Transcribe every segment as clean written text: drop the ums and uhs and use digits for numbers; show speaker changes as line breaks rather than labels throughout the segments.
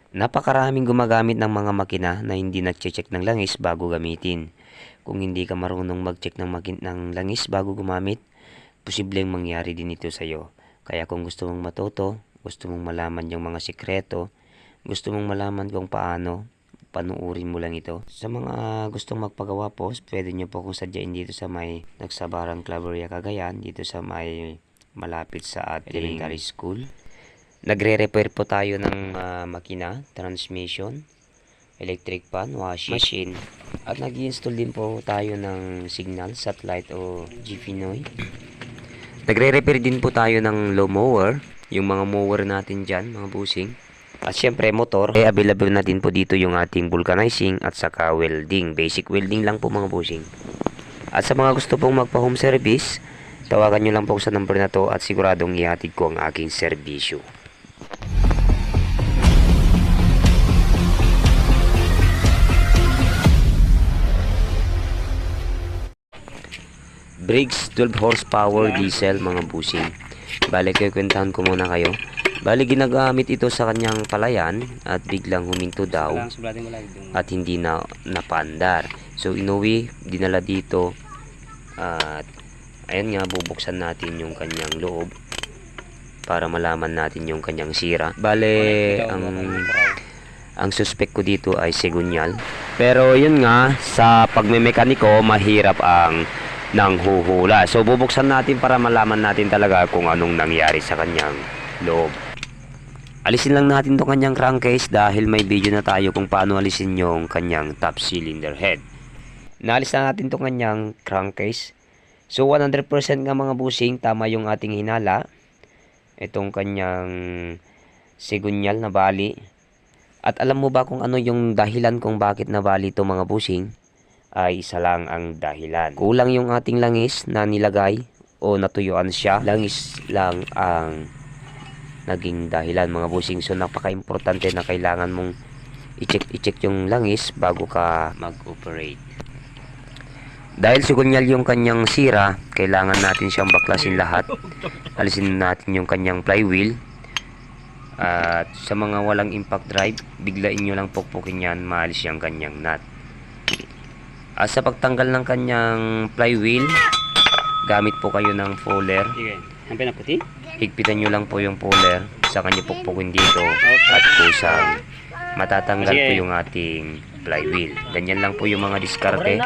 Napakaraming gumagamit ng mga makina na hindi nagche-check ng langis bago gamitin. Kung hindi ka marunong mag-check ng langis bago gumamit, posibleng mangyari din ito sa iyo. Kaya kung gusto mong matuto, gusto mong malaman yung mga sikreto, gusto mong malaman kung paano, panuurin mo lang ito. Sa mga gustong magpagawa po, pwede nyo po kung sadyain dito sa may Nagsabarang Claveria, Cagayan, dito sa may malapit sa ating elementary school. Nagre-repair po tayo ng makina, transmission, electric fan, washing machine, at nag-i-install din po tayo ng signal, satellite o GPNoy. Nagre-repair din po tayo ng low mower, yung mga mower natin dyan, mga busing. At syempre motor, available na din po dito yung ating vulcanizing at saka welding. Basic welding lang po mga busing. At sa mga gusto pong magpa-home service, tawagan nyo lang po sa number na to at siguradong ihatid ko ang aking serbisyo. Briggs 12 horsepower diesel mga busing. Bale, kikwentahan ko muna kayo. Bale, ginagamit ito sa kanyang palayan at biglang huminto daw at hindi na napandar. So, inuwi, dinala dito at ayan nga, bubuksan natin yung kanyang loob para malaman natin yung kanyang sira. Bale, ang suspect ko dito ay segunyal. Pero yun nga, sa pagmemekaniko, mahirap ang nanghuhula. So, bubuksan natin para malaman natin talaga kung anong nangyari sa kanyang loob. Alisin lang natin itong kanyang crankcase dahil may video na tayo kung paano alisin yung kanyang top cylinder head. Naalis na natin itong kanyang crankcase. So, 100% nga mga busing, tama yung ating hinala. Itong kanyang segunyal na bali. At alam mo ba kung ano yung dahilan kung bakit nabali ito mga busing? Ay isa lang ang dahilan. Kulang yung ating langis na nilagay o natuyuan siya. Langis lang ang naging dahilan mga busing. So napaka-importante na kailangan mong i-check yung langis bago ka mag-operate. Dahil segunyal yung kanyang sira, kailangan natin siyang baklasin lahat. Alisin natin yung kanyang flywheel. At sa mga walang impact drive, biglain nyo lang pukpukin yan, maalis yung kanyang nut. At sa pagtanggal ng kanyang flywheel, gamit po kayo ng puller. Higpitan nyo lang po yung puller sa kanya pukpukin dito at kusang matatanggal po yung ating flywheel. Ganyan lang po yung mga diskarte,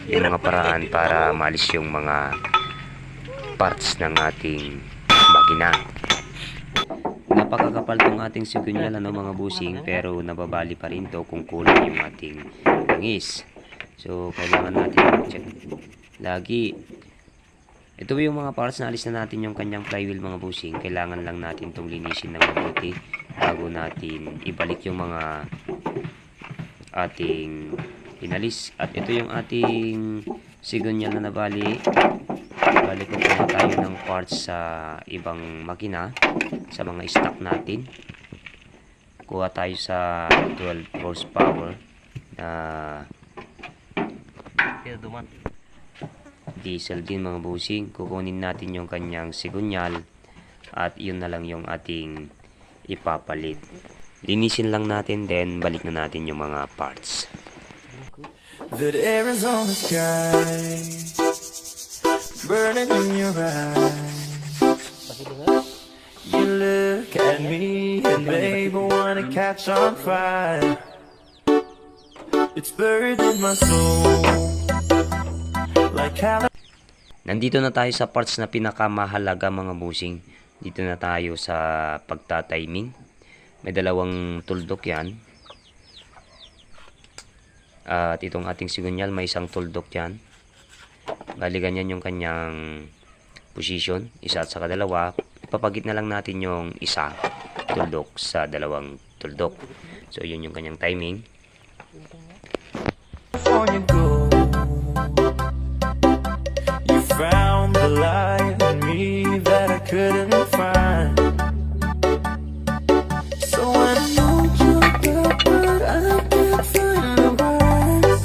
yung mga paraan para maalis yung mga parts ng ating makina. Napakakapal tong ating segunyal mga busing, pero nababali pa rin to kung kulang yung ating langis. So, kailangan natin i-check lagi. Ito yung mga parts na alis na natin yung kanyang flywheel mga busing. Kailangan lang natin itong linisin ng mabuti bago natin ibalik yung mga ating inalis. At ito yung ating segunyal na nabali. Balik ko na tayo ng parts sa ibang makina, sa mga stock natin. Kuha tayo sa 12 horsepower na diesel din mga busing. Kukunin natin yung kanyang segunyal at yun na lang yung ating ipapalit. Linisin lang natin, then balik na natin yung mga parts.
That Arizona sky burning in your eyes. You look at me and babe, I wanna catch on fire. It's buried in my soul.
Nandito na tayo sa parts na pinakamahalaga mga busing. Dito na tayo sa pagta-timing. May dalawang tuldok yan. At itong ating segunyal may isang tuldok yan. Bali ganyan yung kanyang position. Isa at saka dalawa. Ipapagit na lang natin yung isa tuldok sa dalawang tuldok. So yun yung kanyang timing.
Found the light in me that I couldn't find. So I know you're good, but I can't find the words.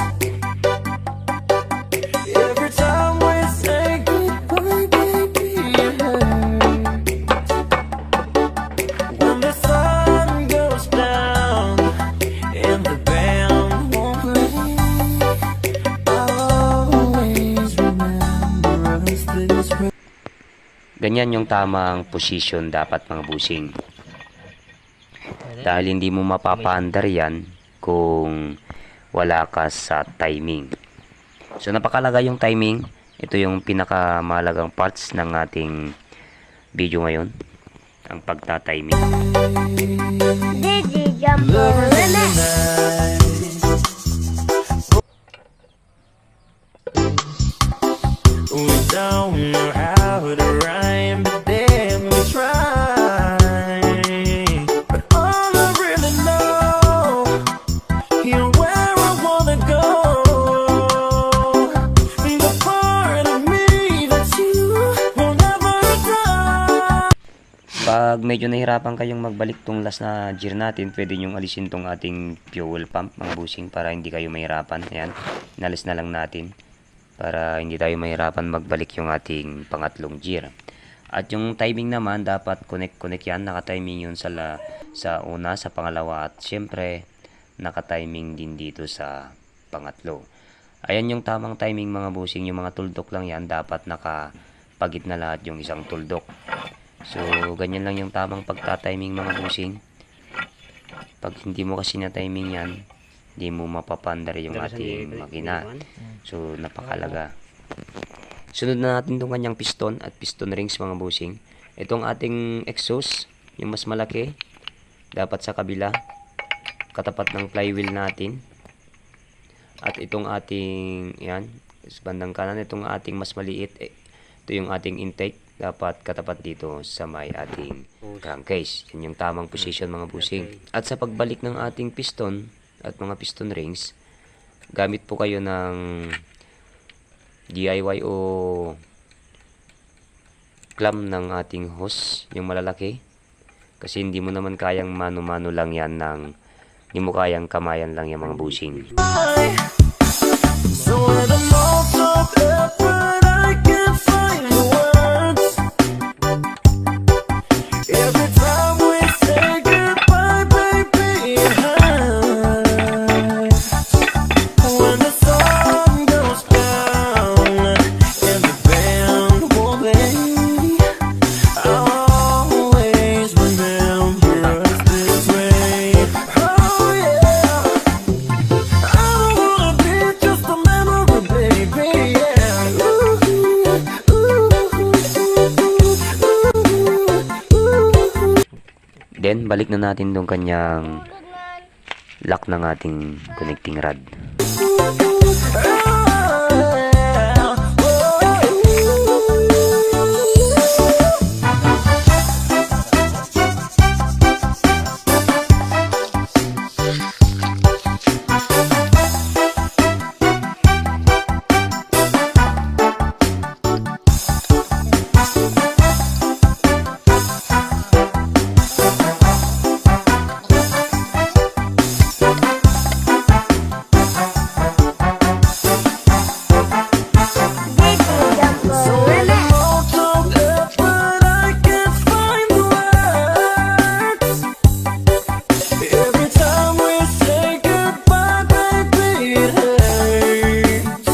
Every time we say goodbye, baby, it hurts. When the sun goes down
Ganyan yung tamang position dapat mga busing. Dahil hindi mo mapapaandar yan kung wala ka sa timing. So napakalaga yung timing. Ito yung pinakamahalagang parts ng ating video ngayon. Ang pagta-timing.
Digi Jumbo
Lovers in the
Remix.
night. We don't know how to rhyme, but then we try. But all I really know, you're where I wanna go. Be the part of me that you will never try.
Pag medyo nahirapan kayong magbalik tong last na gear natin, pwede nyong alisin tong ating fuel pump mga busing para hindi kayo mahirapan. Ayan, nalis na lang natin para hindi tayo mahirapan magbalik yung ating pangatlong gear. At yung timing naman, dapat connect yan. Naka-timing yun sa una, sa pangalawa, at syempre naka-timing din dito sa pangatlo. Ayan yung tamang timing mga busing. Yung mga tuldok lang yan, dapat nakapagit na lahat yung isang tuldok. So, ganyan lang yung tamang pagta-timing mga busing. Pag hindi mo kasi na timing yan, hindi mo mapapandar yung ating makina. So, napakalaga. Sunod na natin itong kanyang piston at piston rings mga busing. Itong ating exhaust, yung mas malaki, dapat sa kabila, katapat ng flywheel natin. At itong ating, yan, sa bandang kanan, itong ating mas maliit, ito yung ating intake, dapat katapat dito sa may ating crankcase. Yan yung tamang position mga busing. At sa pagbalik ng ating piston at mga piston rings, gamit po kayo ng DIY o clamp ng ating hose, yung malalaki. Kasi hindi mo naman kayang mano-mano lang yan hindi mo kayang kamayan lang yung mga busing.
So when the lost of effort, I can't find the words. Every time we say goodbye, baby, it hurts. When the sun goes down and the band will play, I'll always remember us this way. Oh yeah, I don't wanna be just a memory, baby. Yeah. Ooh,
Then, balik na natin tong kanyang lock ng ating connecting rod.
Digi Jumbo Remix.
Lost of effort, I can't find the words. Every time we say goodbye, baby, it hurts.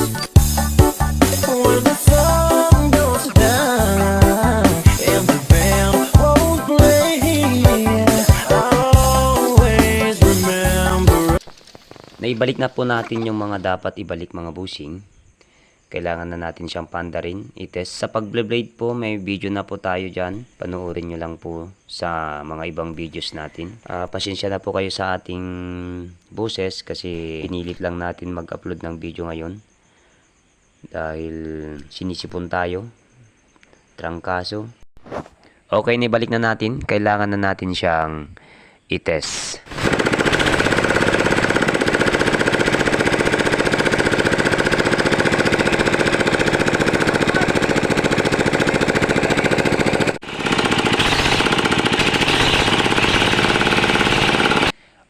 When the sun goes down and the band won't play, I'll always remember.
Naibalik na po natin yung mga dapat ibalik mga busing. Kailangan na natin siyang pandarin, itest. Sa pag-blade po, may video na po tayo dyan. Panoorin nyo lang po sa mga ibang videos natin. Pasensya na po kayo sa ating boses kasi pinilit lang natin mag-upload ng video ngayon. Dahil sinisipon tayo. Trangkaso. Okay, nibalik na natin. Kailangan na natin siyang itest.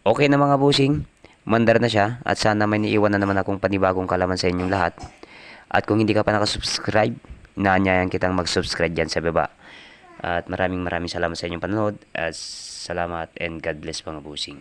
Okay na mga busing, mandar na siya at sana may niiwan na naman akong panibagong kalaman sa inyong lahat. At kung hindi ka pa nakasubscribe, inaanyayan kitang mag-subscribe dyan sa baba. At maraming salamat sa inyong panonood. At salamat and God bless mga busing.